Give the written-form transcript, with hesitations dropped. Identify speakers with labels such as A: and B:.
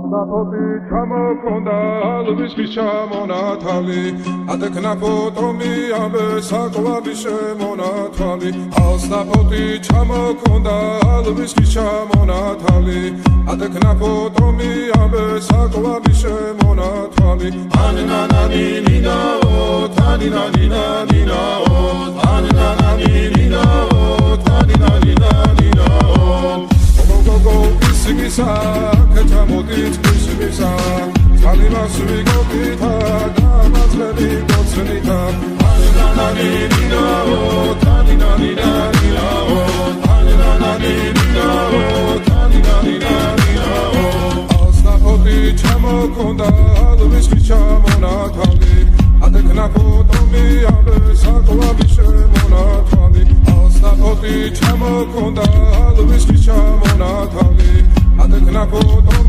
A: Alstapoti ჩამოქონდა ალვისთვის ჩამონათალი ატექნა ფოტომი ამბე საკვარი შემონათვალი Alstapoti ჩამოქონდა ალვისთვის ჩამონათალი ატექნა ფოტომი ამბე საკვარი შემონათვალი ანანანინინაო თანინანინანინაო ანანანინინაო თანინანინანინაო Sigisa, ketamodit, sigisa, Talimas vigotita, damas veligocenita, Anananina-o, taninanina-nina-o, Anananina-o, taninanina-nina-o. Alstapoti çamokonda, alviski çamonatali, Atekna potomi, abe sakla bir şemonatali, Alstapoti çamokonda,